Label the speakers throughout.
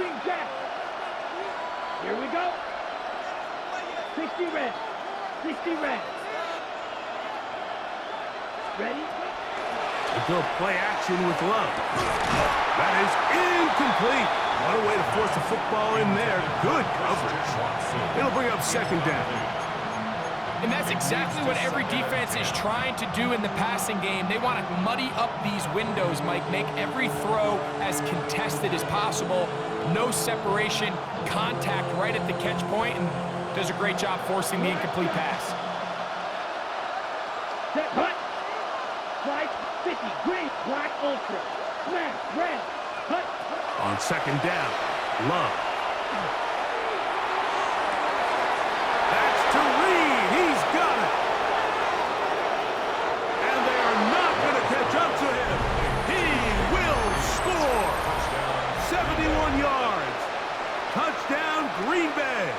Speaker 1: Green Jack. Here we go. 60 red. 60 red. Ready?
Speaker 2: They go play action with Love. That is incomplete. What a way to force the football in there. Good coverage. It'll bring up second down.
Speaker 3: And that's exactly what every defense is trying to do in the passing game. They want to muddy up these windows, Mike, make every throw as contested as possible. No separation, contact right at the catch point, and does a great job forcing the incomplete pass.
Speaker 1: Set, cut. Slide, 50, green, black, ultra. Smash, red, cut.
Speaker 2: On second down, Love. That's to Reed. He's got it. And they are not going to catch up to him. He will score. 71 yards. Touchdown, Green Bay.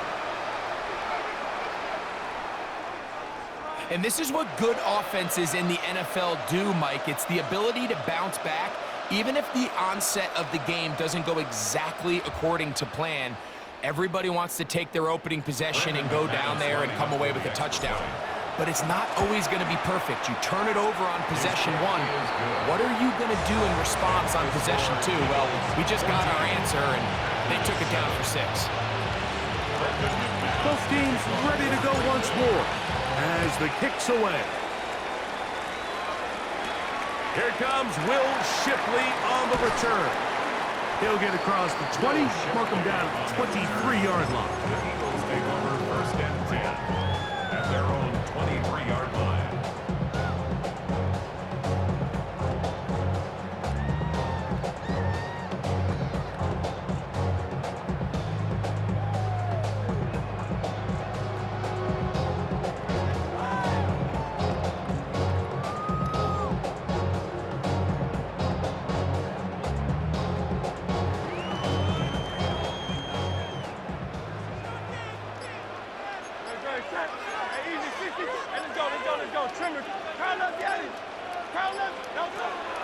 Speaker 3: And this is what good offenses in the NFL do, Mike. It's the ability to bounce back, even if the onset of the game doesn't go exactly according to plan. Everybody wants to take their opening possession and go down there and come away with a touchdown. But it's not always going to be perfect. You turn it over on possession one. What are you going to do in response on possession two? Well, we just got our answer, and they took it down for 6.
Speaker 2: Both teams ready to go once more as the kick's away. Here comes Will Shipley on the return. He'll get across the 20, mark him down at the 23-yard line.
Speaker 4: The Eagles take over first and 10 at their own 23-yard line.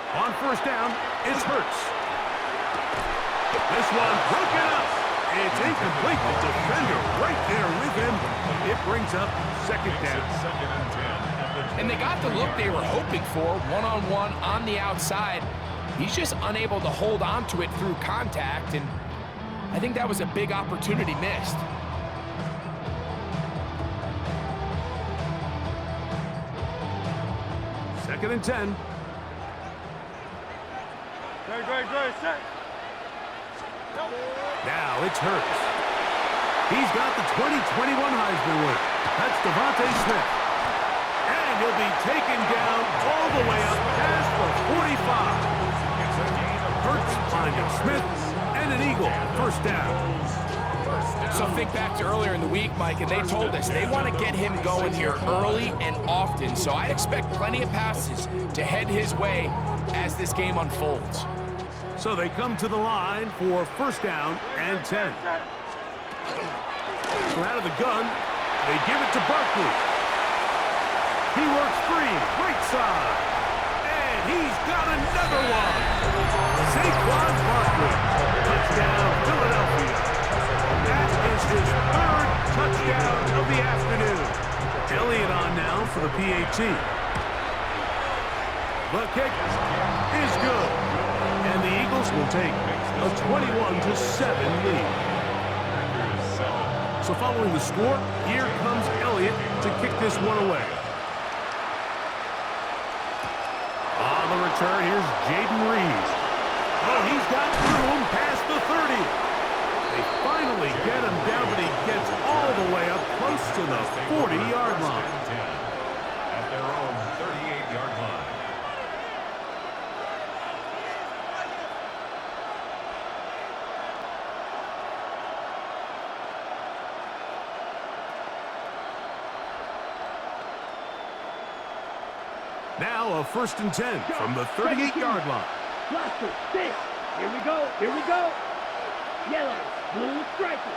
Speaker 2: On first down, it's Hurts. This one broken up. It's incomplete. The defender right there with him. It brings up second down.
Speaker 3: And they got the look they were hoping for, one-on-one on the outside. He's just unable to hold on to it through contact, and I think that was a big opportunity missed.
Speaker 2: Second and 10.
Speaker 1: Great, set.
Speaker 2: Now it's Hurts. He's got the 2021 Heisman winner. That's Devontae Smith. And he'll be taken down all the way up past the 45. Hurts finding Smith and an Eagle. First down.
Speaker 3: So think back to earlier in the week, Mike, and they told us they want to get him going here early and often. So I expect plenty of passes to head his way as this game unfolds.
Speaker 2: So they come to the line for first down and 10. So out of the gun, they give it to Barkley. He works free, right side. And he's got another one. Saquon Barkley. Touchdown, Philadelphia. That is his third touchdown of the afternoon. Elliott on now for the PAT. The kick is good. And the Eagles will take a 21-7 lead. So following the score, here comes Elliott to kick this one away. On the return, here's Jaden Reed. Oh, he's got room past the 30. They finally get him down, but he gets all the way up close to the 40-yard line.
Speaker 4: At their own 38-yard line.
Speaker 2: Now a first and 10 from the 38-yard line.
Speaker 1: Blaster, sit. Here we go. Yellow, blue, striker.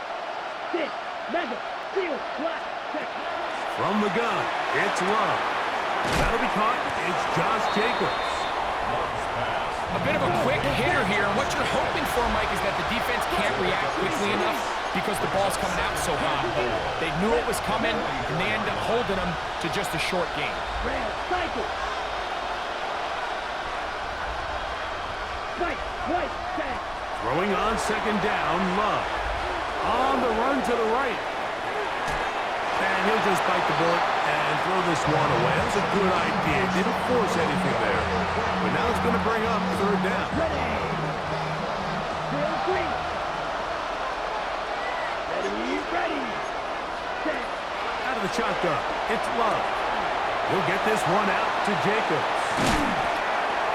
Speaker 1: Sit, mega, seal, black, check.
Speaker 2: From the gun, it's Love. That'll be caught. It's Josh Jacobs.
Speaker 3: A bit of a quick hitter here, and what you're hoping for, Mike, is that the defense can't react quickly enough because the ball's coming out so hot. They knew it was coming, and they end up holding them to just a short game.
Speaker 1: Cycle.
Speaker 2: Throwing on second down, Love. On the run to the right. And he'll just bite the bullet and throw this one away. That was a good idea. Didn't force anything there. But now it's going to bring up third down.
Speaker 1: Ready. Set.
Speaker 2: Out of the shotgun, it's Love. He'll get this one out to Jacobs.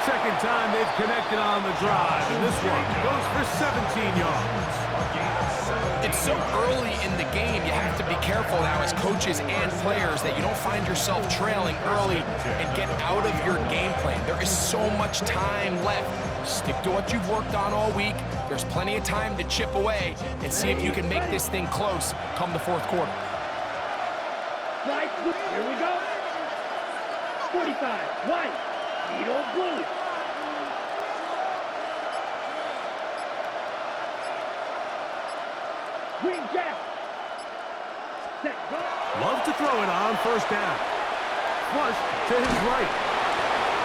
Speaker 2: Second time they've connected on the drive, and this one goes for 17 yards.
Speaker 3: It's so early in the game, you have to be careful now as coaches and players that you don't find yourself trailing early and get out of your game plan. There is so much time left. Stick to what you've worked on all week. There's plenty of time to chip away and see if you can make this thing close come the fourth quarter.
Speaker 1: Here we go. 45, white, Edo blue. Green jack. Set, go.
Speaker 2: Love to throw it on first down. Flush to his right.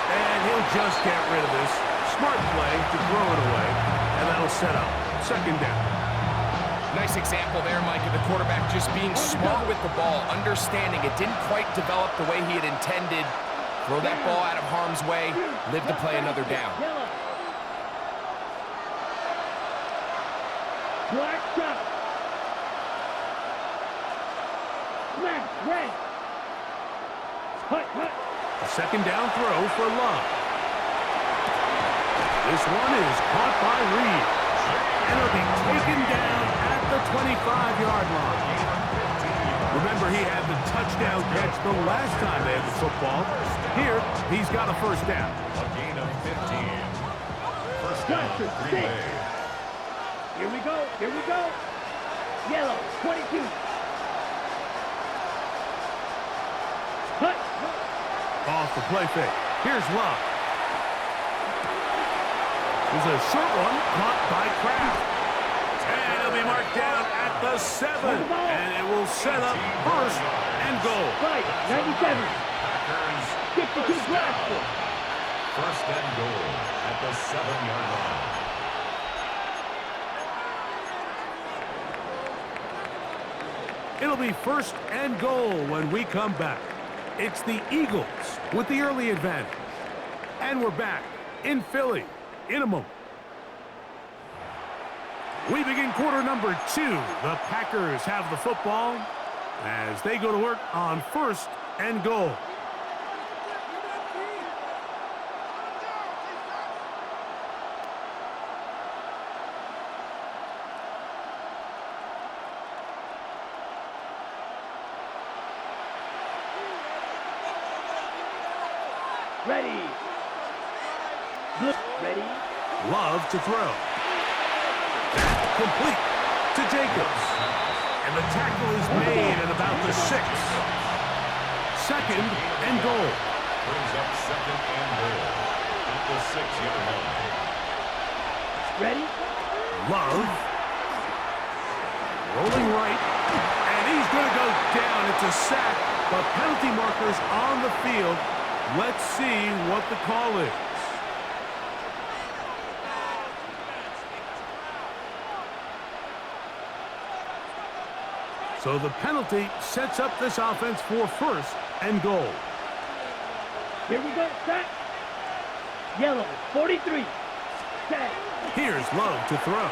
Speaker 2: And he'll just get rid of this. Smart play to throw it away. And that'll set up second down.
Speaker 3: Nice example there, Mike, of the quarterback just being smart with the ball, understanding it didn't quite develop the way he had intended. Throw that ball out of harm's way, live to play another down.
Speaker 1: Black shot. Smash, red. Hut.
Speaker 2: A second down throw for Love. This one is caught by Reed. And it'll be taken down at the 25-yard line. Remember, he had the touchdown catch the last time they had the football. Here, he's got a first down.
Speaker 4: A gain of 15. First down, Green Bay.
Speaker 1: Here we go. Yellow, 22. Hut.
Speaker 2: Off the play fake. Here's Love. There's a short one caught by Kraft. And it'll be marked down at the 7. And it will set up first and goal.
Speaker 1: Right, 97.
Speaker 4: Packers
Speaker 1: 52 grasp.
Speaker 4: first and goal at the 7-yard line.
Speaker 2: It'll be first and goal when we come back. It's the Eagles with the early advantage. And we're back in Philly in a moment. We begin quarter number 2. The Packers have the football as they go to work on first and goal.
Speaker 1: Ready. Ready.
Speaker 2: Love to throw. Complete to Jacobs. And the tackle is made at about the 6. Second and goal.
Speaker 4: Brings up second and goal at the 6-yard line.
Speaker 1: Ready.
Speaker 2: Love. Rolling right. And he's going to go down. It's a sack. But penalty markers on the field. Let's see what the call is. So the penalty sets up this offense for first and goal.
Speaker 1: Here we go. Set. Yellow, 43. Set.
Speaker 2: Here's Love to throw.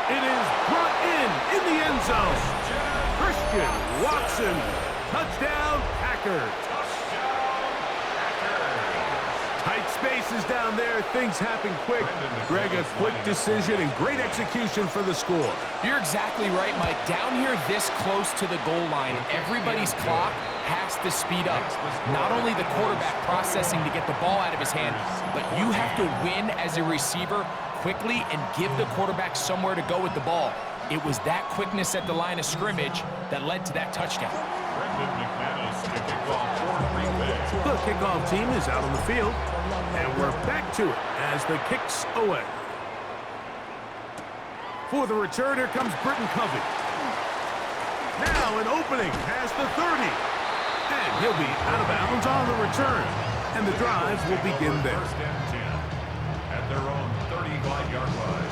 Speaker 2: It is brought in the end zone. Christian Watson. Touchdown, Packers. Tight spaces down there. Things happen quick. Greg, a quick decision and great execution for the score.
Speaker 3: You're exactly right, Mike. Down here this close to the goal line, everybody's clock has to speed up. Not only the quarterback processing to get the ball out of his hand, but you have to win as a receiver quickly and give the quarterback somewhere to go with the ball. It was that quickness at the line of scrimmage that led to that touchdown.
Speaker 4: Brendan McManus to kick off for Green Bay.
Speaker 2: The kickoff team is out on the field, and we're back to it as the kick's away. For the return, here comes Britton Covey. Now an opening past the 30. And he'll be out of bounds on the return. And the drive will begin there.
Speaker 4: First and 10 at their own 35-yard line.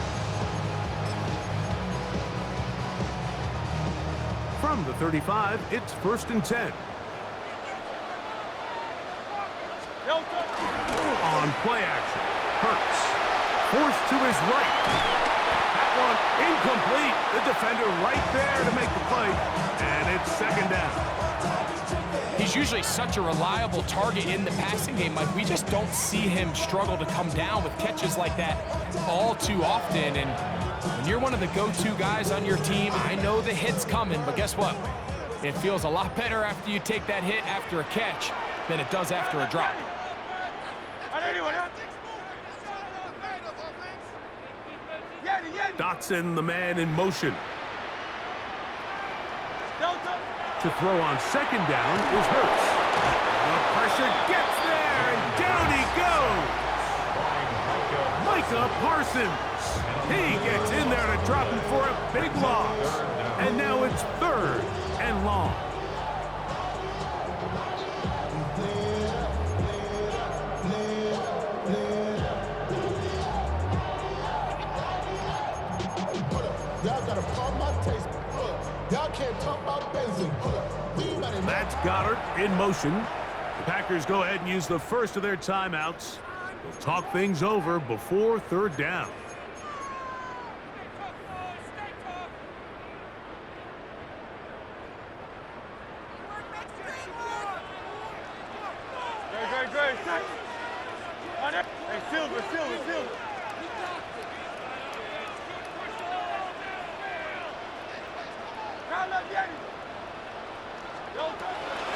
Speaker 2: From the 35, it's first and 10. On play action, Hurts. Forced to his right. That one incomplete. The defender right there to make the play. And it's second down.
Speaker 3: He's usually such a reliable target in the passing game. Like, we just don't see him struggle to come down with catches like that all too often. And when you're one of the go-to guys on your team, I know the hit's coming, but guess what? It feels a lot better after you take that hit after a catch than it does after a drop.
Speaker 2: Dotson, the man in motion. To throw on second down is Hurts. The pressure gets there, and down he goes. Micah Parsons. He gets in there to drop him for a big loss. And now it's third and long.
Speaker 5: Y'all gotta pump my taste. Y'all can't talk about benzene.
Speaker 2: That's Goddard in motion. The Packers go ahead and use the first of their timeouts. They'll talk things over before third down.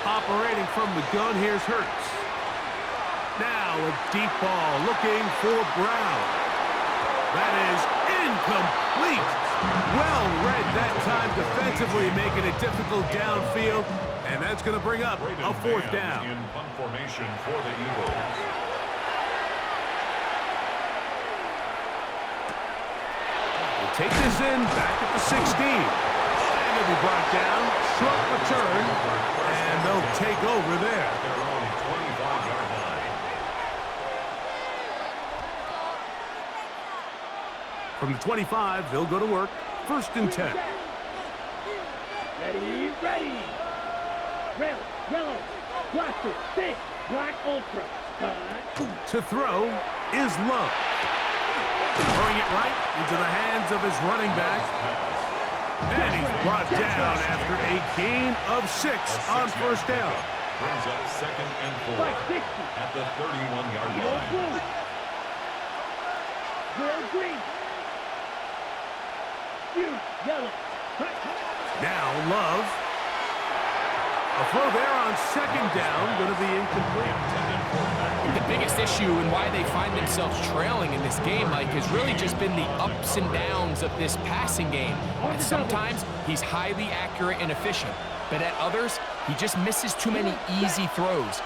Speaker 2: Operating from the gun, here's Hurts. Now a deep ball looking for Brown. That is incomplete. Well read that time defensively, making it difficult downfield. And that's going to bring up a fourth down.
Speaker 4: In punt formation for the Eagles.
Speaker 2: We'll take this in back at the 16. And it'll be brought down. Short return. And they'll take over there.
Speaker 4: Their own 25-yard line.
Speaker 2: From the 25, they'll go to work. First and 10.
Speaker 1: Ready, ready. Red, yellow, blaster, thick, black, ultra.
Speaker 2: To throw is Love. Throwing it right into the hands of his running back. And he's brought down after a gain of 6 on first down.
Speaker 4: Brings up second and 4 at the 31-yard
Speaker 1: Yellow,
Speaker 4: line.
Speaker 1: blue. Yellow, green. You, yellow.
Speaker 2: Now Love. A throw there on second down, going to be incomplete.
Speaker 3: The biggest issue and why they find themselves trailing in this game, Mike, has really just been the ups and downs of this passing game. And sometimes he's highly accurate and efficient, but at others, he just misses too many easy throws.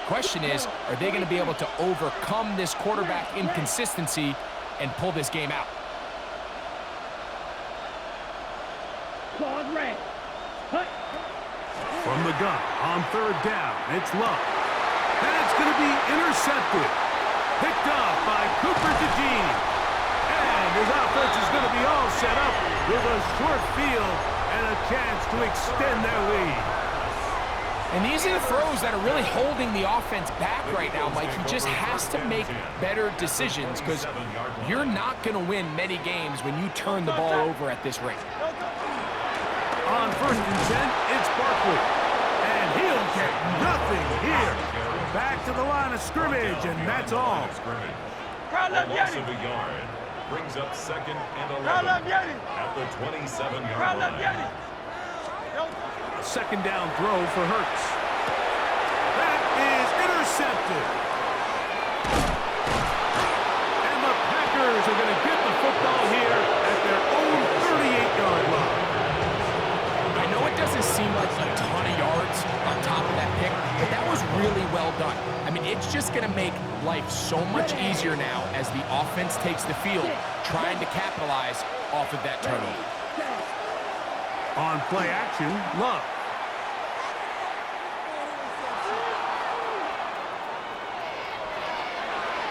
Speaker 3: Question is, are they going to be able to overcome this quarterback inconsistency and pull this game out?
Speaker 1: Claude red. Hut.
Speaker 2: From the gun on third down, it's Love. That's going to be intercepted. Picked off by Cooper DeJean. And his offense is going to be all set up with a short field and a chance to extend their lead.
Speaker 3: And these are the throws that are really holding the offense back right now, Mike. He just has to make better decisions because you're not going to win many games when you turn the ball over at this rate.
Speaker 2: On first and 10, it's Barkley. And he'll get nothing here. Back to the line of scrimmage, and that's all.
Speaker 4: A loss of a yard. Brings up second and 11 at the 27-yard line.
Speaker 2: A second down throw for Hurts. That is intercepted. And the Packers are going to get the football here at their own 38-yard line.
Speaker 3: I know it doesn't seem like a ton of yards on top of that pick, but that was really well done. I mean, it's just going to make life so much easier now as the offense takes the field, trying to capitalize off of that turnover.
Speaker 2: On play action, Love.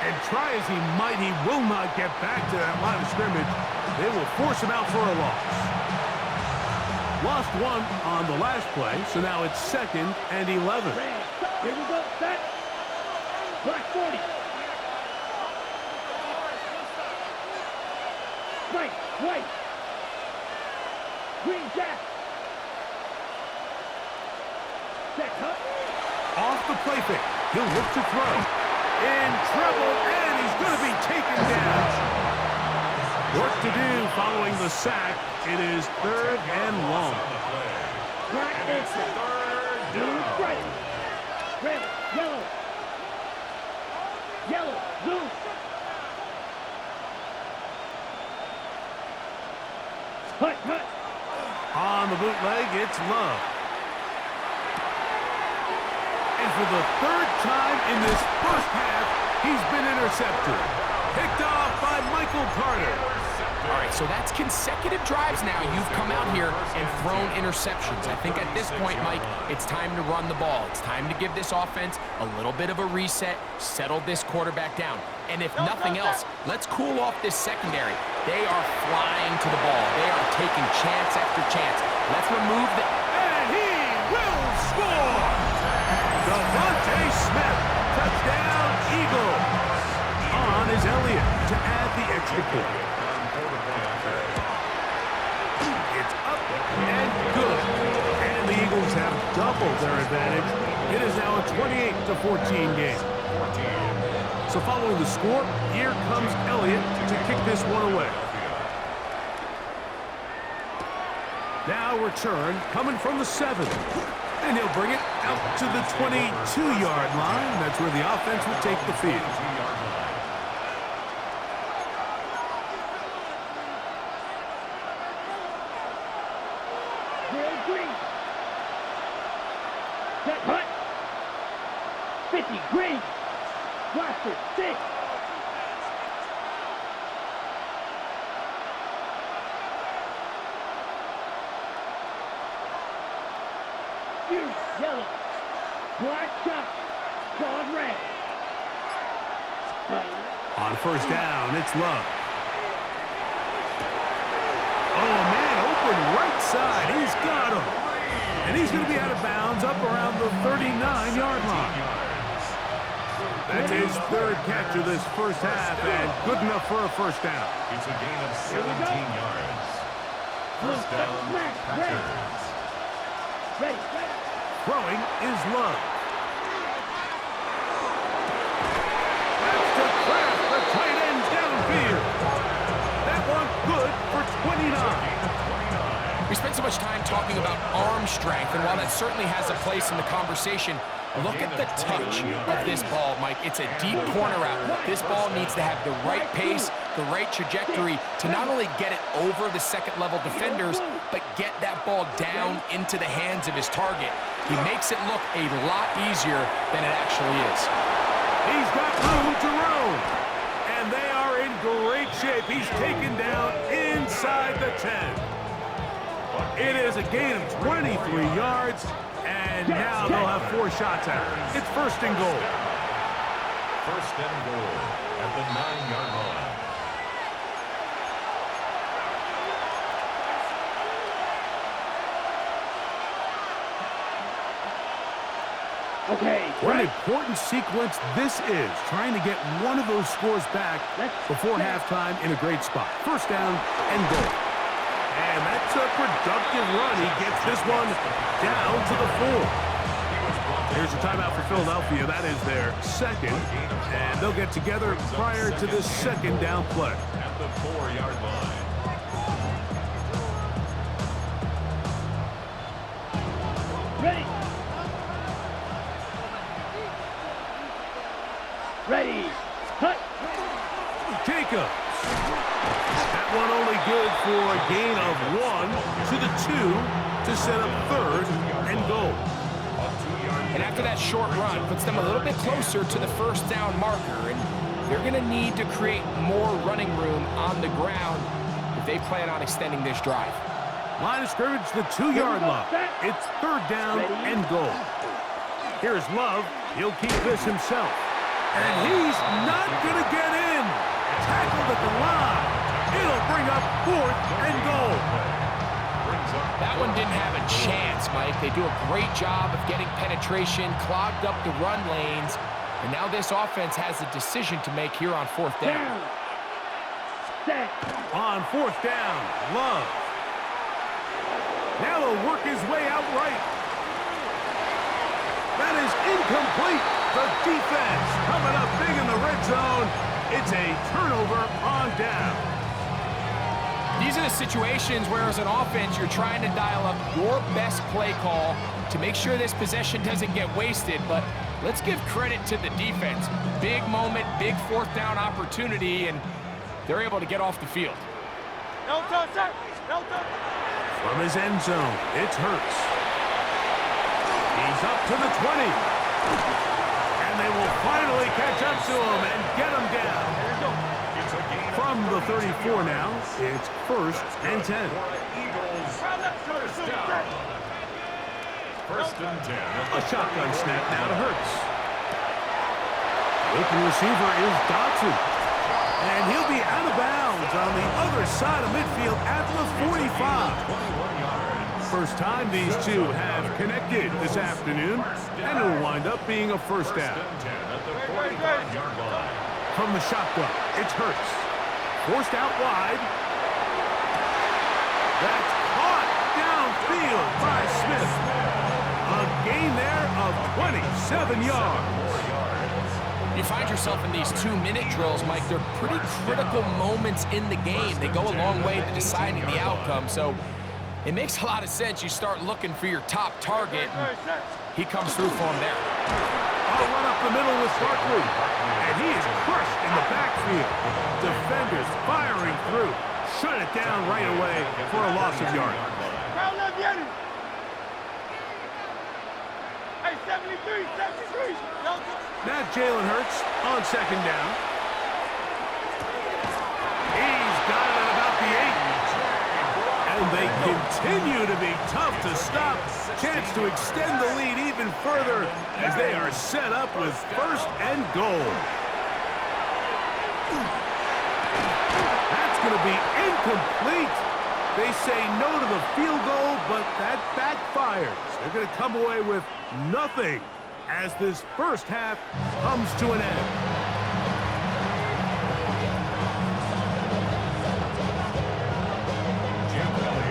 Speaker 2: And try as he might, he will not get back to that line of scrimmage. They will force him out for a loss. Lost one on the last play, so now it's 2nd and 11.
Speaker 1: Here we go, set. Black 40. Right, white. Green jack. Set, cut.
Speaker 2: Off the play fake. He'll look to throw. In trouble, and he's going to be taken down. Work to do following the sack. It is 3rd and long.
Speaker 1: Black inside. Blue strike. Red, yellow. Yellow, blue. Hut, hut.
Speaker 2: On the bootleg, it's Love. And for the 3rd time in this first half, he's been intercepted. Picked off by Michael Carter.
Speaker 3: All right, so that's consecutive drives now. You've come out here and thrown interceptions. I think at this point, Mike, it's time to run the ball. It's time to give this offense a little bit of a reset, settle this quarterback down. And if nothing else, let's cool off this secondary. They are flying to the ball. They are taking chance after chance. Let's remove the...
Speaker 2: And he will score! Devontae Smith, touchdown, Eagles. On is Elliott to add the extra point. It's up and good. And the Eagles have doubled their advantage. It is now a 28-14 game. So following the score, here comes Elliott to kick this one away. Now return coming from the 7. And he'll bring it out to the 22-yard line. That's where the offense will take the field.
Speaker 1: Green. Set, hut. 50, green. Blaster, 6. Yellow. Black shot. Gone red.
Speaker 2: On 1st down, it's Love. Oh, man, open right side. He's got him. And he's going to be out of bounds up around the 39-yard line. That's his 3rd catch of this first half, and good enough for a 1st down.
Speaker 4: It's a gain of 17 yards. 1st down, Packers.
Speaker 1: Ready.
Speaker 2: Throwing is Love. That's to Kraft, the tight end downfield. That one good for 29.
Speaker 3: We spent so much time talking about arm strength, and while that certainly has a place in the conversation, look at the touch of this ball, Mike. It's a deep corner route. This ball needs to have the right pace, the right trajectory to not only get it over the second-level defenders, but get that ball down into the hands of his target. He makes it look a lot easier than it actually is.
Speaker 2: He's got room to roam, and they are in great shape. He's taken down inside the 10. It is a gain of 23 yards, and now they'll have 4 shots at it. It's 1st and goal.
Speaker 4: 1st and goal at the 9-yard line.
Speaker 1: Okay.
Speaker 2: What an important sequence this is, trying to get one of those scores back before halftime in a great spot. 1st down and goal. And that's a productive run. He gets this one down to the 4. Here's a timeout for Philadelphia. That is their 2nd. And they'll get together prior to this 2nd down play.
Speaker 4: At the 4-yard line.
Speaker 1: Ready. Cut.
Speaker 2: Jacobs. That one only good for a gain of 1 to the 2 to set up 3rd and goal.
Speaker 3: And after that short run, puts them a little bit closer to the first down marker. And they're going to need to create more running room on the ground if they plan on extending this drive.
Speaker 2: Line of scrimmage, the 2-yard line. It's third down and goal. Here's Love. He'll keep this himself. And he's not going to get in. Tackled at the line. It'll bring up fourth and goal.
Speaker 3: That one didn't have a chance, Mike. They do a great job of getting penetration, clogged up the run lanes, and now this offense has a decision to make here on fourth down.
Speaker 2: On fourth down, Love. Now he'll work his way out right. That is incomplete. The defense coming up big in the red zone. It's a turnover on down.
Speaker 3: These are the situations where, as an offense, you're trying to dial up your best play call to make sure this possession doesn't get wasted. But let's give credit to the defense. Big moment, big fourth down opportunity, and they're able to get off the field.
Speaker 1: No touch, sir. No touch.
Speaker 2: From his end zone, it's Hurts. He's up to the 20. And they will finally catch up to him and get him down. From the 34 now, it's first and 10.
Speaker 4: First and 10.
Speaker 2: A shotgun snap now to Hurts. Open receiver is Dotson. And he'll be out of bounds on the other side of midfield at the 45. First time these two have connected this afternoon, and it'll wind up being a first down. From the shotgun, it's Hurts. Forced out wide. That's caught downfield by Smith. A gain there of 27 yards.
Speaker 3: You find yourself in these 2-minute drills, Mike. They're pretty critical moments in the game. They go a long way to deciding the outcome. So it makes a lot of sense. You start looking for your top target. He comes through for him there.
Speaker 2: I'll run up the middle with Barkley. And he is crushed in the backfield. Defenders firing through. Shut it down right away for a loss of yardage.
Speaker 1: Hey, 73, 73.
Speaker 2: Now Jalen Hurts on second down. He's got it at about the 8. And they continue to be tough to stop. Chance to extend the lead even further as they are set up with first and goal. That's going to be incomplete. They say no to the field goal, but that backfires. They're going to come away with nothing as this first half comes to an end.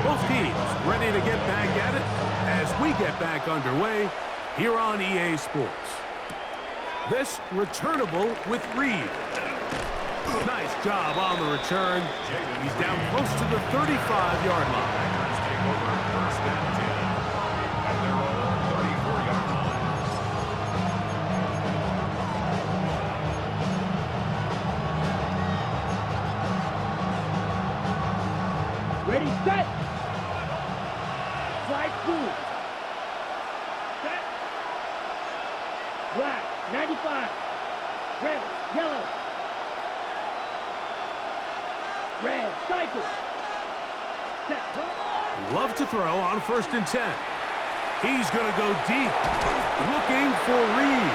Speaker 2: Both teams ready to get back at it as we get back underway here on EA Sports. This returnable with Reed. Nice job on the return. He's down close to the 35-yard line.
Speaker 4: First and 10 at their own 34-yard line.
Speaker 1: Ready, set. Slide through. Set. Black, 95. Red, yellow. Red, cycle. Set.
Speaker 2: Love to throw on first and 10. He's going to go deep. Looking for Reed.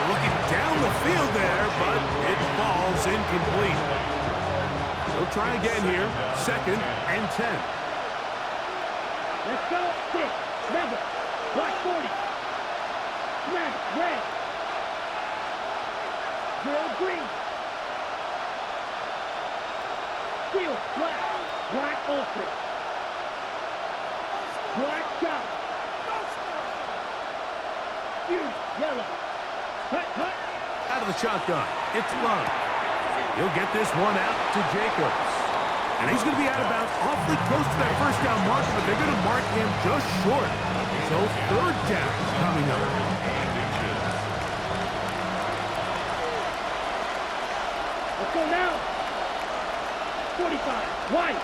Speaker 2: Looking down the field there, but it falls incomplete. He'll try again here. Second and 10.
Speaker 1: Let's go. 6. Mega. Black 40. Smash. Red. Girl green. Steel. Black. Black ultra. Black shot. Huge. Yellow. Hut, hut.
Speaker 2: Out of the shotgun. It's Love. He'll get this one out to Jacobs. And he's going to be out of bounds awfully close to that first down marker, but they're going to mark him just short. So third down coming up.
Speaker 1: Let's go now. 45. White.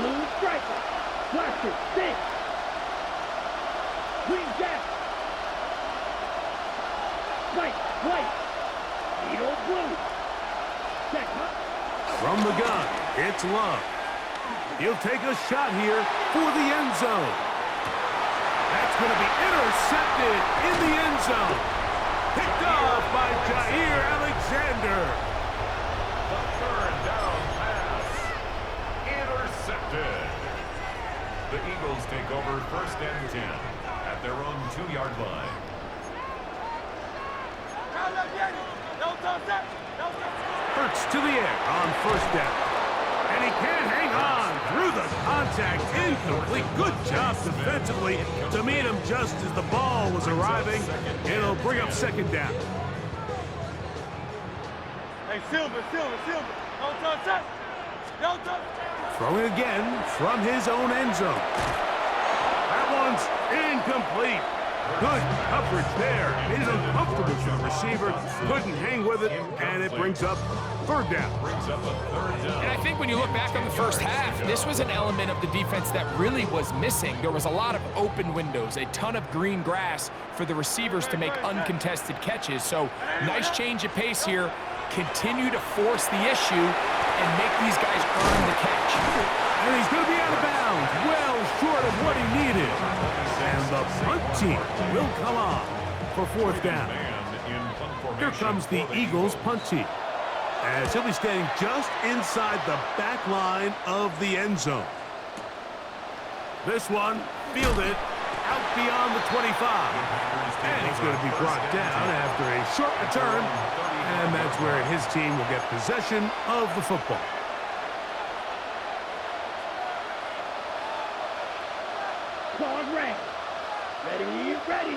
Speaker 1: Blue striker. Blaster. 6. Green jack. White, white. Needle blue. Check, huh?
Speaker 2: From the gun, it's Love. He'll take a shot here for the end zone. That's going to be intercepted in the end zone. Picked off by Jair Alexander.
Speaker 4: The third down pass. Intercepted. The Eagles take over 1st and 10 at their own 2-yard line.
Speaker 2: Hurts to the air on 1st down. And he can't hang on through the contact. Incomplete. Good job defensively to meet him just as the ball was arriving. It'll bring up 2nd down.
Speaker 6: Hey, Silver. Don't touch that. Don't touch.
Speaker 2: Throwing again from his own end zone. That one's incomplete. Good coverage there. Made it uncomfortable for the receiver. Couldn't hang with it, and it brings up 3rd down.
Speaker 3: And I think when you look back on the first half, this was an element of the defense that really was missing. There was a lot of open windows, a ton of green grass for the receivers to make uncontested catches. So nice change of pace here. Continue to force the issue and make these guys earn the catch.
Speaker 2: And he's going to be out of bounds, well short of what he needed. And the punt team will come on for 4th down. Here comes the Eagles punt team, as he'll be standing just inside the back line of the end zone. This one fielded out beyond the 25. And he's going to be brought down after a short return. And that's where his team will get possession of the football.
Speaker 1: Card red. Ready.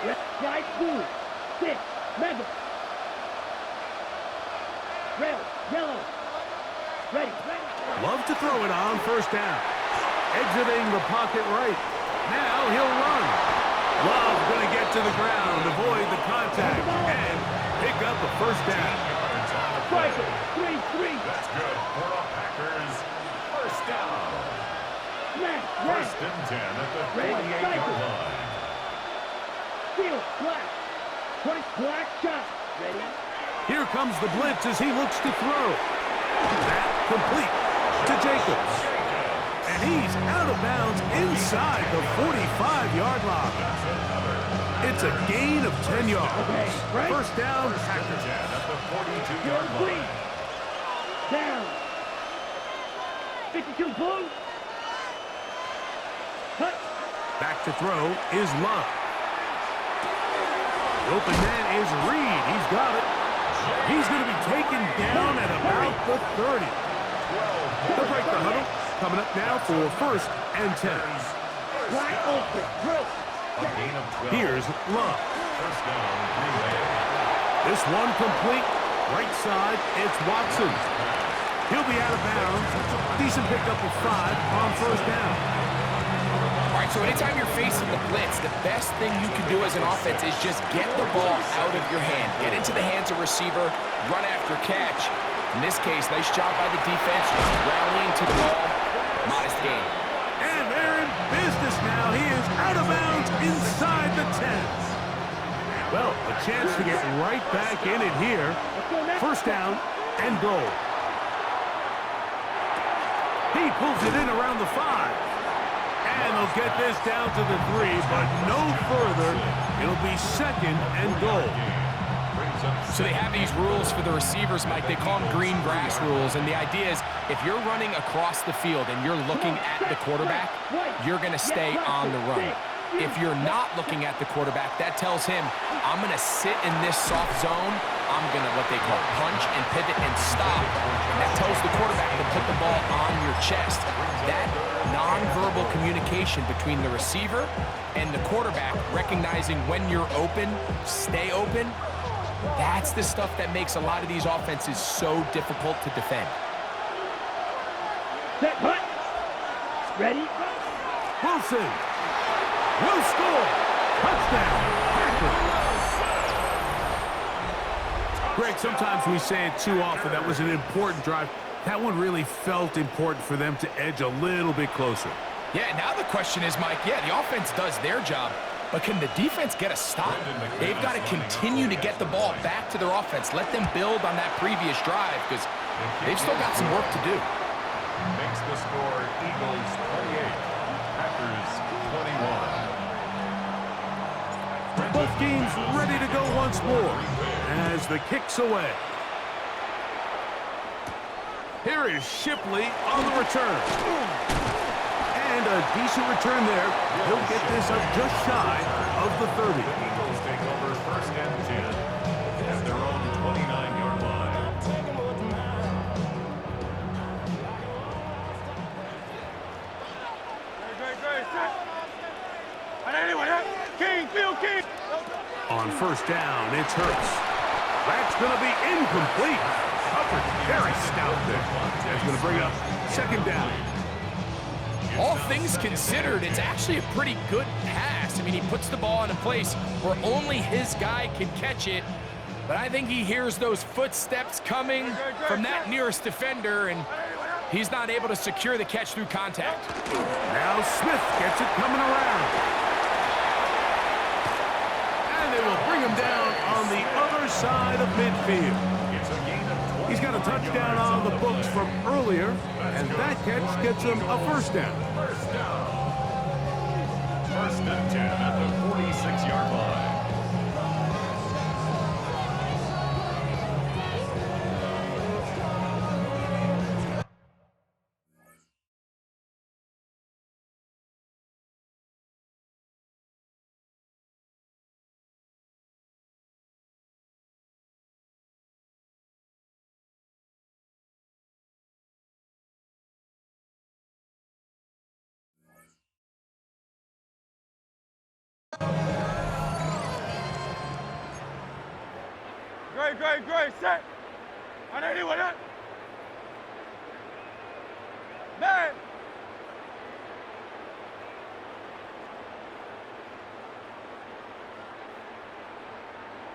Speaker 1: Red, white, blue. 6, mega. Red, yellow. Ready.
Speaker 2: Love to throw it on 1st down. Exiting the pocket right. Now he'll run. Love going to get to the ground, avoid the contact, and pick up a 1st down.
Speaker 1: Striker, 3-3.
Speaker 4: That's good for the Packers. 1st down.
Speaker 1: Red,
Speaker 4: 1st and 10 at the 48-yard line.
Speaker 1: Field, black. Point, black shot. Ready.
Speaker 2: Here comes the blitz as he looks to throw. That complete to Jacobs. And he's out of bounds inside the 45-yard line. It's a gain of 10 yards.
Speaker 1: Okay, right.
Speaker 2: 1st down,
Speaker 4: Packers 10 at the 42-yard line.
Speaker 1: Down. 52 blue. Cut.
Speaker 2: back to throw is Love. The open man is Reed. He's got it. He's going to be taken down at about the 30. They'll break the huddle. Coming up now for 1st and 10.
Speaker 1: Wide open. Drill.
Speaker 2: Here's Love.
Speaker 4: First down, Green Bay.
Speaker 2: This one complete. Right side, it's Watson. He'll be out of bounds. Decent pickup of 5 on 1st down.
Speaker 3: All right, so anytime you're facing the blitz, the best thing you can do as an offense is just get the ball out of your hand. Get into the hands of receiver, run after catch. In this case, nice job by the defense, rallying to the ball. Modest gain.
Speaker 2: And they're in business now. He is out of bounds inside the 10. Well, a chance to get right back in it here. 1st down and goal. He pulls it in around the 5. And they'll get this down to the 3, but no further. It'll be 2nd and goal.
Speaker 3: So they have these rules for the receivers, Mike. They call them green grass rules. And the idea is if you're running across the field and you're looking at the quarterback, you're going to stay on the run. If you're not looking at the quarterback, that tells him, I'm going to sit in this soft zone. I'm going to, what they call, punch and pivot and stop. And that tells the quarterback to put the ball on your chest. That nonverbal communication between the receiver and the quarterback, recognizing when you're open, stay open, that's the stuff that makes a lot of these offenses so difficult to defend.
Speaker 1: Set, cut. Ready?
Speaker 2: Wilson will score. Touchdown. Packers. Greg, sometimes we say it too often. That was an important drive. That one really felt important for them to edge a little bit closer.
Speaker 3: Yeah, now the question is, Mike, yeah, the offense does their job. But can the defense get a stop? They've got to continue to get the ball back to their offense. Let them build on that previous drive because they've still got some work to do.
Speaker 4: Makes the score Eagles 28, Packers 21.
Speaker 2: Both teams ready to go once more as the kick's away. Here is Shipley on the return. And a decent return there. He'll get this up just shy of the 30.
Speaker 4: Eagles take over first and 10 at their own 29-yard line.
Speaker 6: Great, set. King, Phil King.
Speaker 2: On first down, it's Hurts. That's going to be incomplete. Coverage very stout there. That's going to bring up second down.
Speaker 3: All things considered, it's actually a pretty good pass. I mean, he puts the ball in a place where only his guy can catch it. But I think he hears those footsteps coming from that nearest defender, and he's not able to secure the catch through contact.
Speaker 2: Now Smith gets it coming around. And they will bring him down on the other side of midfield. He's got a touchdown on the books from earlier, and that catch gets him a first down.
Speaker 4: First and 10 at the 46-yard line.
Speaker 6: Great, set. On anyone up. Man.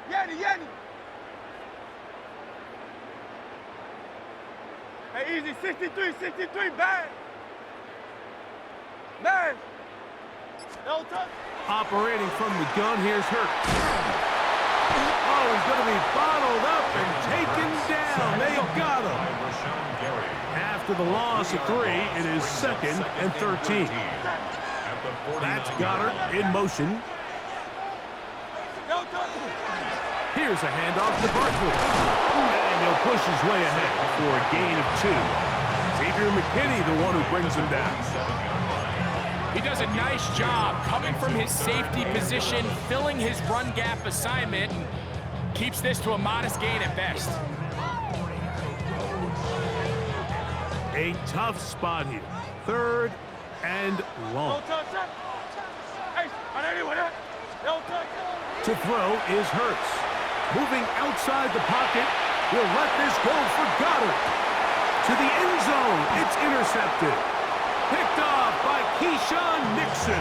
Speaker 6: Yanni. Hey, easy, 63, bad. Man. No touch.
Speaker 2: Operating from the gun, here's Hurts. Oh, he's going to be bottled up and taken down. They got him. After the loss of 3, it is second and 13. That's Goddard in motion. Here's a handoff to Barkley. And he'll push his way ahead for a gain of 2. Xavier McKinney, the one who brings him down.
Speaker 3: He does a nice job coming from his safety position, filling his run gap assignment, and keeps this to a modest gain at best.
Speaker 2: A tough spot here. Third and long. To throw is Hurts. Moving outside the pocket, he'll let this go for Goddard. To the end zone, it's intercepted. Picked off by Keyshawn Nixon.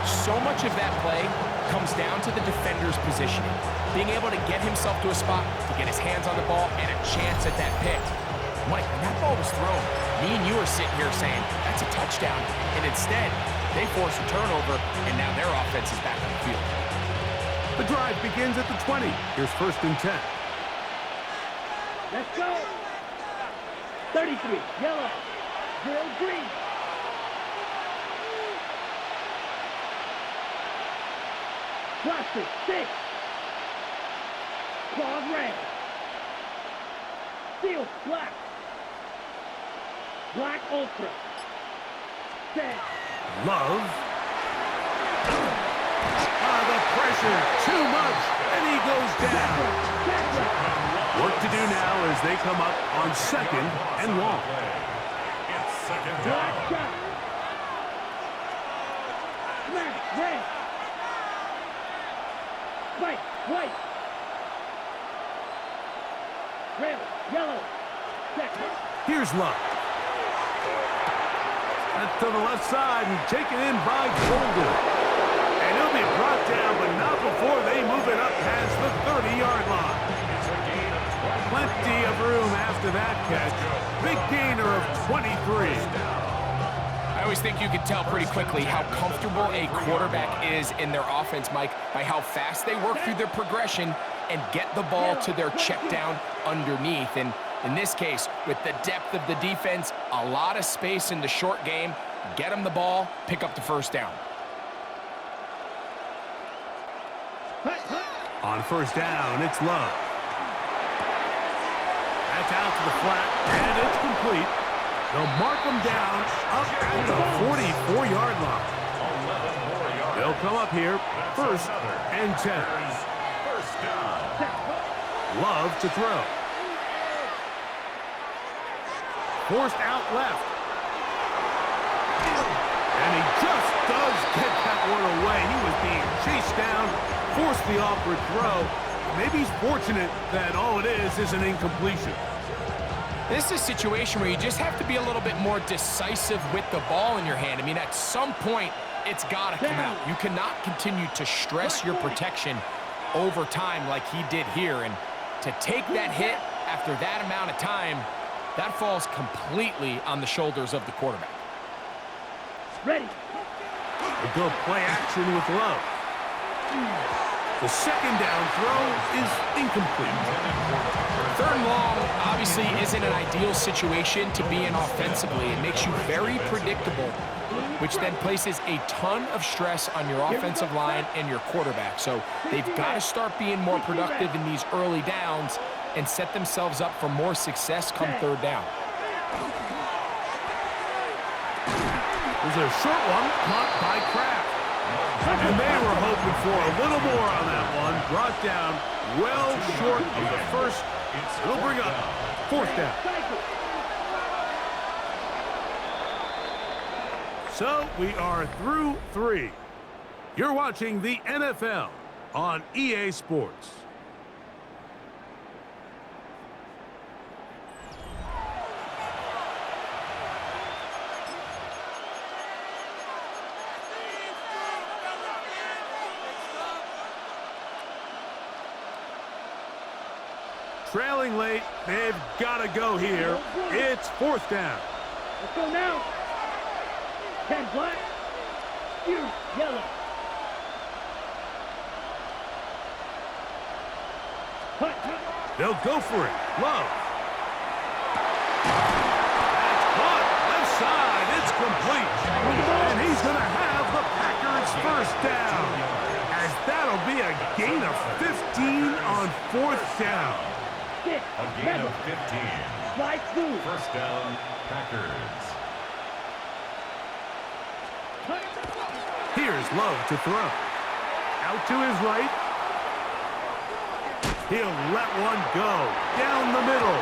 Speaker 3: So much of that play comes down to the defender's positioning. Being able to get himself to a spot, to get his hands on the ball, and a chance at that pick. Mike, when that ball was thrown, me and you are sitting here saying, that's a touchdown. And instead, they force a turnover, and now their offense is back on the field.
Speaker 2: The drive begins at the 20. Here's first and 10.
Speaker 1: Let's go. 33, yellow, 0 green. Plastic, 6. Claws red. Steel, black. Black ultra. Set.
Speaker 2: Love. The pressure, too much, and he goes down. Work to do now as they come up on second and long.
Speaker 4: It's second
Speaker 1: Black
Speaker 4: down.
Speaker 1: shot. Smash, red. White. Red, yellow. Second.
Speaker 2: Here's Love. That's to the left side and taken in by Golden. And he'll be brought down, but not before they move it up past the 30-yard line.
Speaker 4: It's a gain of 20.
Speaker 2: Plenty of room after that catch. Big gainer of 23.
Speaker 3: I always think you can tell pretty quickly how comfortable a quarterback is in their offense, Mike, by how fast they work through their progression and get the ball to their check down underneath. And in this case, with the depth of the defense, a lot of space in the short game, get them the ball, pick up the first down.
Speaker 2: On first down, it's Love. That's out to the flat, and it's complete. They'll mark them down up at the 44-yard line. They'll come up here, first and 10.
Speaker 4: First down.
Speaker 2: Love to throw. Forced out left. And he just does get that one away. He was being chased down, forced the awkward throw. Maybe he's fortunate that all it is an incompletion.
Speaker 3: This is a situation where you just have to be a little bit more decisive with the ball in your hand. I mean, at some point, it's got to come out. You cannot continue to stress your protection over time like he did here. And to take that hit after that amount of time, that falls completely on the shoulders of the quarterback.
Speaker 1: Ready.
Speaker 2: A good play action with Love. The second down throw is incomplete.
Speaker 3: Third and long obviously isn't an ideal situation to be in offensively. It makes you very predictable, which then places a ton of stress on your offensive line and your quarterback. So they've got to start being more productive in these early downs and set themselves up for more success come third down.
Speaker 2: There's a short one caught by Kraft. And they were hoping for a little more on that one. Brought down well short of the first. It'll bring up fourth down. So we are through 3. You're watching the NFL on EA Sports. Trailing late, they've got to go here. It's fourth down.
Speaker 1: Let's go now. 10 black, you yellow.
Speaker 2: They'll go for it. Love. That's caught. Left side. It's complete. And he's going to have the Packers first down. As that'll be a gain of 15 on fourth down.
Speaker 4: A gain of 15.
Speaker 1: Slide through.
Speaker 4: First down, Packers.
Speaker 2: Here's Love to throw. Out to his right. He'll let one go. Down the middle.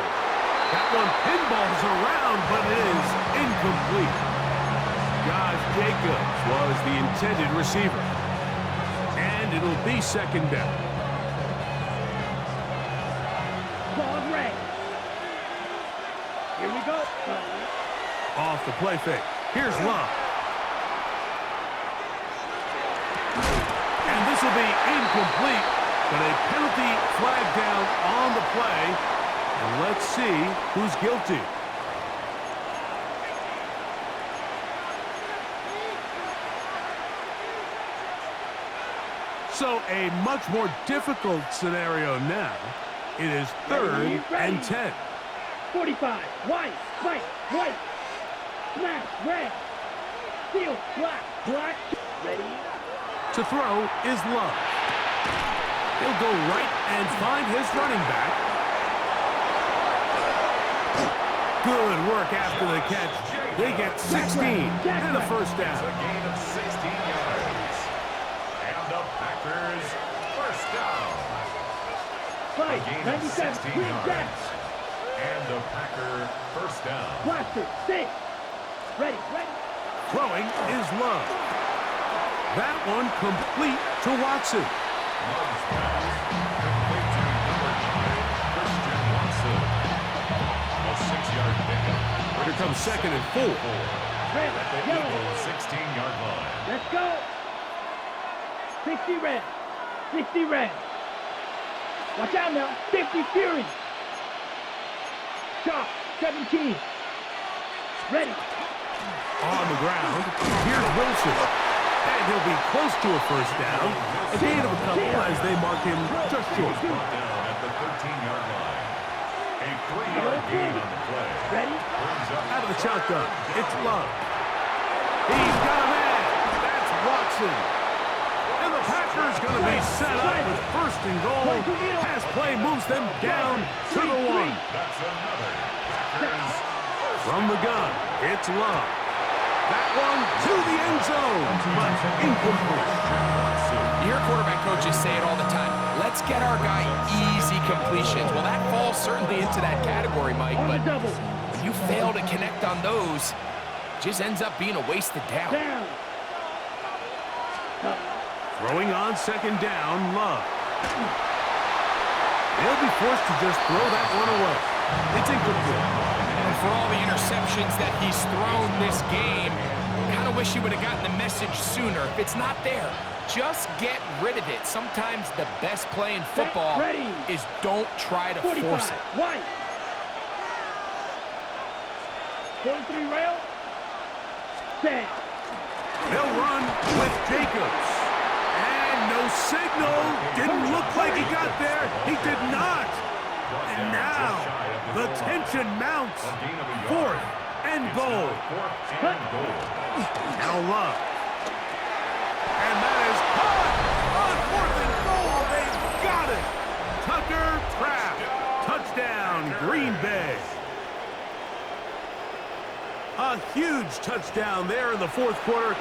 Speaker 2: That one pinballs around, but it is incomplete. Josh Jacobs was the intended receiver. And it'll be second down.
Speaker 1: Ball red. Here we go.
Speaker 2: Off the play fake. Here's Love. And this will be incomplete, but a penalty flag down on the play. And let's see who's guilty. So a much more difficult scenario now. It is third and 10.
Speaker 1: 45. White. White. White. Black. Red. Steel. Black. Black. Ready.
Speaker 2: To throw is Love. He'll go right and find his running back. Good work after the catch. They get 16 and a first down.
Speaker 4: It's a gain of 16 yards. And the Packers first down. A gain of 16 yards. And the Packer first down.
Speaker 1: Blaster. Stay. Ready. Ready.
Speaker 2: Throwing is Love. That one complete to Watson.
Speaker 4: Love's pass complete to number 9, Christian Watson. A 6-yard pickup.
Speaker 2: Here comes second and 4.
Speaker 1: Red.
Speaker 4: At the
Speaker 1: Yellow.
Speaker 4: Eagles' 16-yard line.
Speaker 1: Let's go. 60 red. 60 red. Watch out now. 50 Fury. Chop. 17. Ready.
Speaker 2: On the ground, here's Wilson. And he'll be close to a first down. A gain of a couple as they mark him just short.
Speaker 4: Down at the 13-yard line. A 3-yard gain on the play.
Speaker 1: Ready?
Speaker 2: Out of the shotgun, it's Love. He's got a man. That's Watson. And the Packers going to be set up with first and goal. Pass play moves them down to the 1.
Speaker 4: That's another Packers.
Speaker 2: From the gun, it's Love. That one to the end zone, but incomplete.
Speaker 3: You hear quarterback coaches say it all the time. Let's get our guy easy completions. Well, that falls certainly into that category, Mike, but if you fail to connect on those, it just ends up being a wasted down.
Speaker 2: Throwing on second down, Love. They'll be forced to just throw that one away. It's incomplete.
Speaker 3: And for all the interceptions that he's thrown this game, kind of wish he would have gotten the message sooner. If it's not there, just get rid of it. Sometimes the best play in football is don't try to force it.
Speaker 1: White. 43 rail. Set.
Speaker 2: They'll run with Jacobs. And no signal. Didn't look like he got there. He did not. And now the tension mounts. 4th and goal. Now Love. And that is caught on 4th and goal. They've got it. Tucker Kraft. Touchdown, Green Bay. A huge touchdown there in the 4th quarter.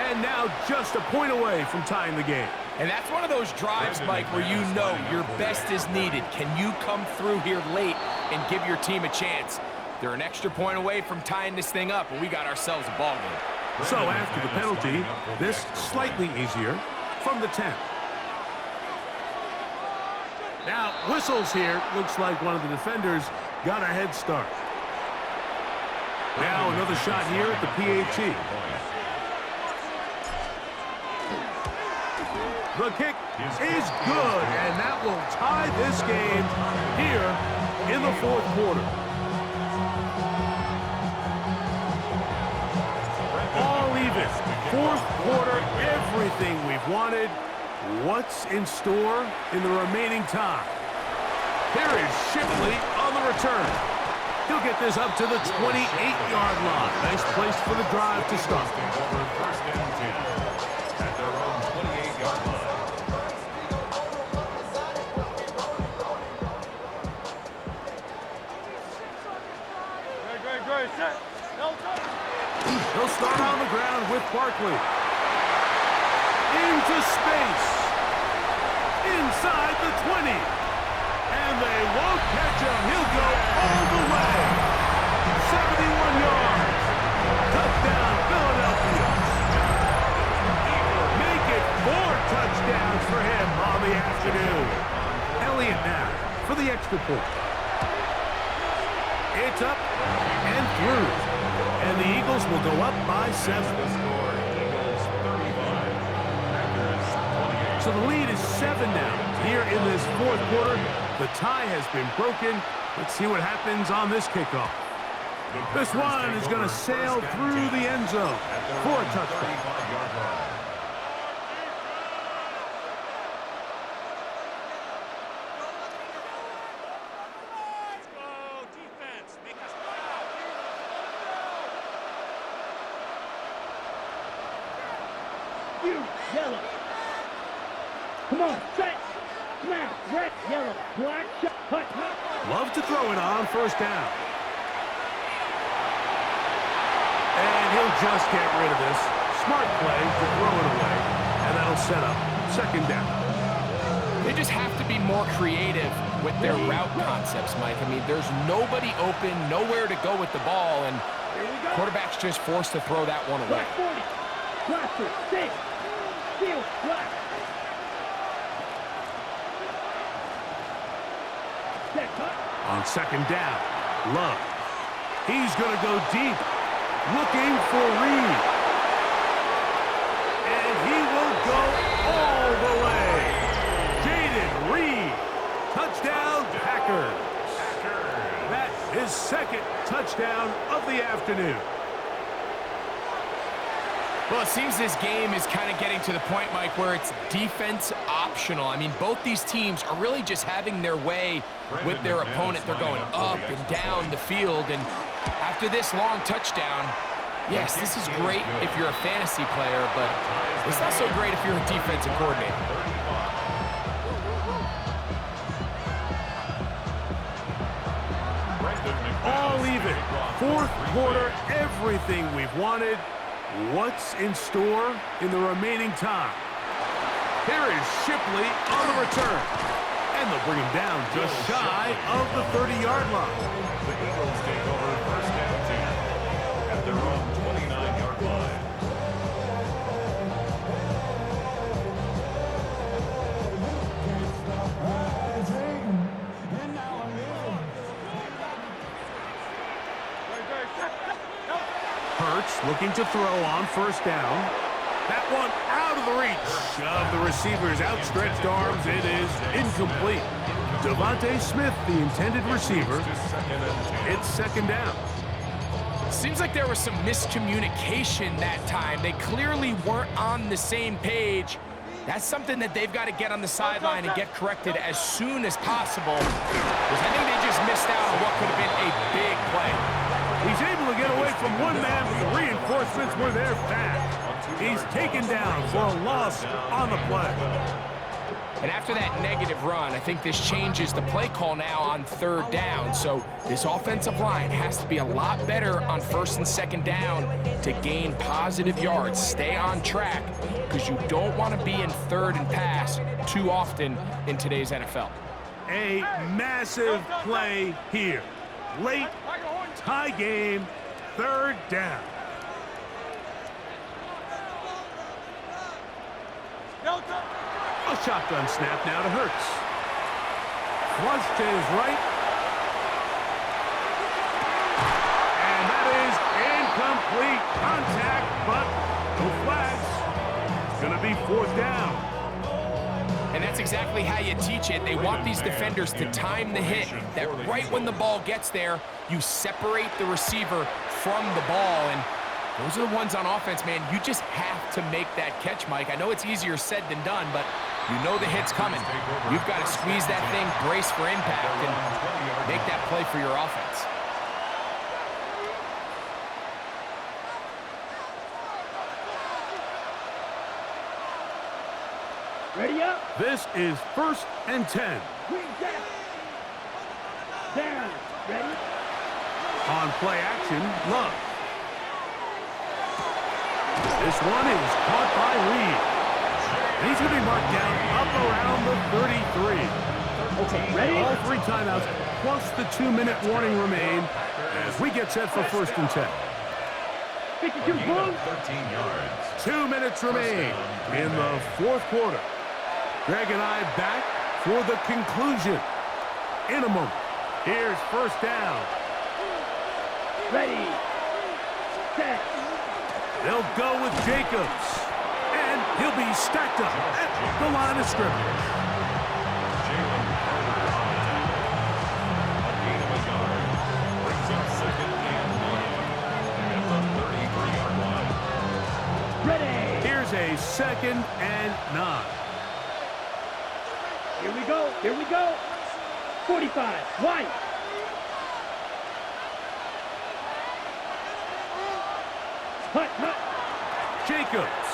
Speaker 2: And now just a point away from tying the game.
Speaker 3: And that's one of those drives, Mike, where you know your best is needed. Can you come through here late and give your team a chance? They're an extra point away from tying this thing up, and we got ourselves a ball game.
Speaker 2: So after the penalty, this slightly easier from the 10. Now, whistles here. Looks like one of the defenders got a head start. Now another shot here at the PAT. The kick is good, and that will tie this game here in the 4th quarter. All even. 4th quarter, everything we've wanted. What's in store in the remaining time? There is Shipley on the return. He'll get this up to the 28-yard line. Nice place for the drive to start.
Speaker 4: First and 10 at their own 28-yard line.
Speaker 6: Great, set.
Speaker 2: They'll start on the ground with Barkley. Into space. Inside the 20. And they won't catch him. He'll go all the way. 71 yards. Touchdown, Philadelphia. Make it 4 touchdowns for him on the afternoon. Elliott now for the extra point. It's up and through. And the Eagles will go up by 7. So the lead is 7 now. Here in this 4th quarter, the tie has been broken. Let's see what happens on this kickoff. This one is going to sail through the end zone for a touchdown.
Speaker 1: Yellow. Come on, set. Now, red, yellow, black, shot, hut, hut.
Speaker 2: Love to throw it on first down. And he'll just get rid of this. Smart play to throw it away. And that'll set up second down.
Speaker 3: They just have to be more creative with their route concepts, Mike. I mean, there's nobody open, nowhere to go with the ball, and quarterback's just forced to throw that one away.
Speaker 1: Black 40. Blaster, 6. Steel, black. Set, cut.
Speaker 2: On second down, Love. He's going to go deep, looking for Reed. And he will go all the way. Jaden Reed, touchdown Packers. That is second touchdown of the afternoon.
Speaker 3: Well, it seems this game is kind of getting to the point, Mike, where it's defense optional. I mean, both these teams are really just having their way with their opponent. They're going up and down the field, and after this long touchdown, yes, this is great if you're a fantasy player, but it's not so great if you're a defensive coordinator.
Speaker 2: All even. Fourth quarter, everything we've wanted. What's in store in the remaining time? Here is Shipley on the return. And they'll bring him down just shy of the 30-yard line.
Speaker 4: The Eagles take over first and 10 at their own 29-yard line.
Speaker 2: Hurts looking to throw on first down. That one out of the reach of the receiver's outstretched arms. It is incomplete. Devontae Smith, the intended receiver. It's second down.
Speaker 3: Seems like there was some miscommunication that time. They clearly weren't on the same page. That's something that they've got to get on the sideline and get corrected as soon as possible, because I think they just missed out on what could have been a big play.
Speaker 2: He's able to get away from one man, but the reinforcements were there fast. He's taken down for a loss on the play.
Speaker 3: And after that negative run, I think this changes the play call now on third down. So this offensive line has to be a lot better on first and second down to gain positive yards. Stay on track, because you don't want to be in third and pass too often in today's NFL.
Speaker 2: A massive play here. Late, tie game, third down. A shotgun snap now to Hurts. Flush to his right. And that is incomplete contact, but no flags. It's going to be fourth down.
Speaker 3: And that's exactly how you teach it. They want these defenders to time the hit, that right when the ball gets there, you separate the receiver from the ball. And those are the ones on offense, man. You just have to make that catch, Mike. I know it's easier said than done, but you know the hit's coming. You've got to squeeze that thing, brace for impact, and make that play for your offense.
Speaker 1: Ready up.
Speaker 2: This is first and 10.
Speaker 1: Green down. Down. Ready?
Speaker 2: On play action, Love. This one is caught by Reed. And he's going to be marked down up around the 33.
Speaker 1: Okay, ready?
Speaker 2: All three timeouts plus the 2-minute warning remain as we get set for first and 10.
Speaker 1: 52 boom.
Speaker 4: 13 yards.
Speaker 2: 2 minutes remain in the fourth quarter. Greg and I back for the conclusion in a moment. Here's first down.
Speaker 1: Ready. Set.
Speaker 2: They'll go with Jacobs. And he'll be stacked up at the line of scrimmage.
Speaker 4: Jalen Carter on tackle. A gain of a yard. Brings up second and 1 at the 33-yard line.
Speaker 1: Ready.
Speaker 2: Here's a second and 9.
Speaker 1: Here we go. Here we go. 45. White. Hut, hut.
Speaker 2: Jacobs.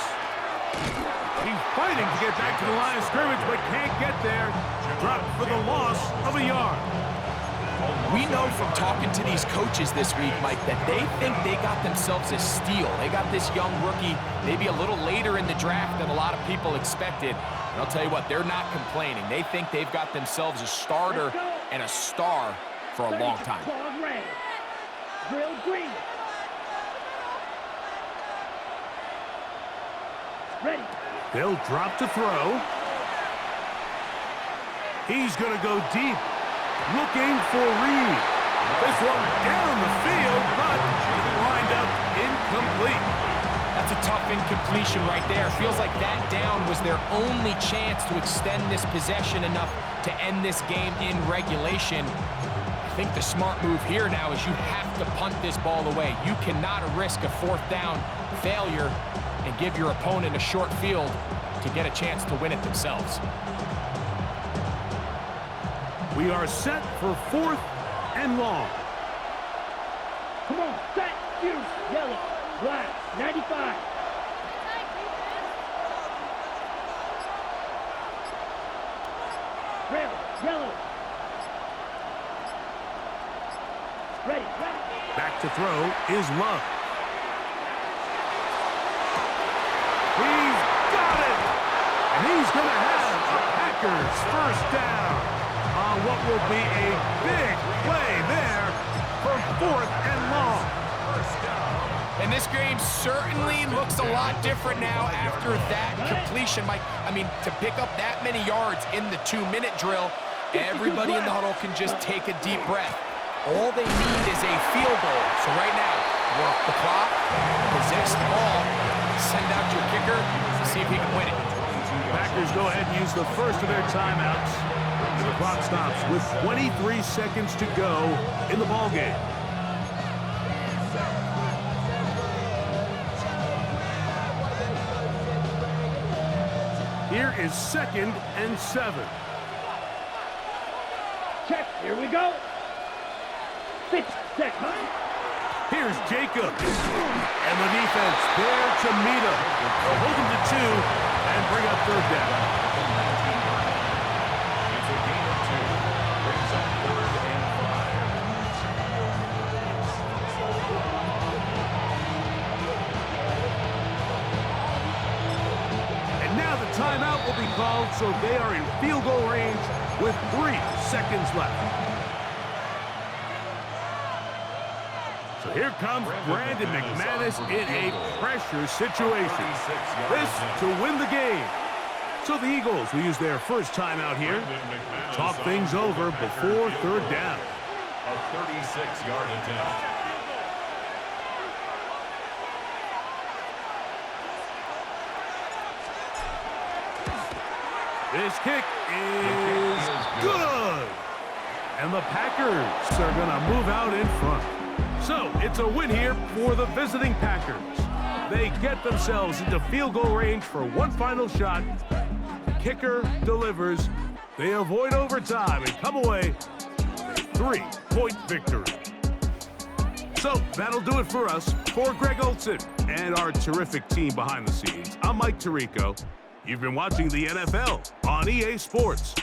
Speaker 2: He's fighting to get back to the line of scrimmage, but can't get there. Dropped for the loss of a yard.
Speaker 3: We know from talking to these coaches this week, Mike, that they think they got themselves a steal. They got this young rookie maybe a little later in the draft than a lot of people expected. And I'll tell you what, they're not complaining. They think they've got themselves a starter and a star for a long time.
Speaker 1: Red. Grill green. Ready.
Speaker 2: They'll drop to throw. He's going to go deep, looking for Reed. This one down the field, but lined up incomplete.
Speaker 3: That's a tough incompletion right there. Feels like that down was their only chance to extend this possession enough to end this game in regulation. think the smart move here now is you have to punt this ball away. You cannot risk a 4th down failure and give your opponent a short field to get a chance to win it themselves.
Speaker 2: We are set for 4th and long.
Speaker 1: Come on, set, shoot, yellow, black, 95. Red, yellow. Ready, ready.
Speaker 2: Back to throw is Love. He's got it! And he's going to have a Packers 1st down on what will be a big play there for 4th and long.
Speaker 3: And this game certainly looks a lot different now after that completion, Mike. I mean, to pick up that many yards in the 2-minute drill, everybody in the huddle can just take a deep breath. All they need is a field goal. So right now, work the clock, possess the ball, send out your kicker to see if he can win it.
Speaker 2: Packers go ahead and use the first of their timeouts. And the clock stops with 23 seconds to go in the ballgame. Here is 2nd and 7.
Speaker 1: Check, here we go. 6 seconds.
Speaker 2: Here's Jacobs. And the defense there to meet him. They'll hold him to 2 and bring up 3rd down.
Speaker 4: It's a gain of 2. Brings up 3rd and 5.
Speaker 2: And now the timeout will be called, so they are in field goal range with 3 seconds left. So here comes Brandon McManus in a pressure situation. This to win the game. So the Eagles will use their first timeout here. Talk things over before 3rd down.
Speaker 4: A 36-yard attempt.
Speaker 2: This kick is good. And the Packers are going to move out in front. So it's a win here for the visiting Packers. They get themselves into field goal range for one final shot. Kicker delivers. They avoid overtime and come away with a 3-point victory. So that'll do it for us. For Greg Olson and our terrific team behind the scenes, I'm Mike Tirico. You've been watching the NFL on EA Sports.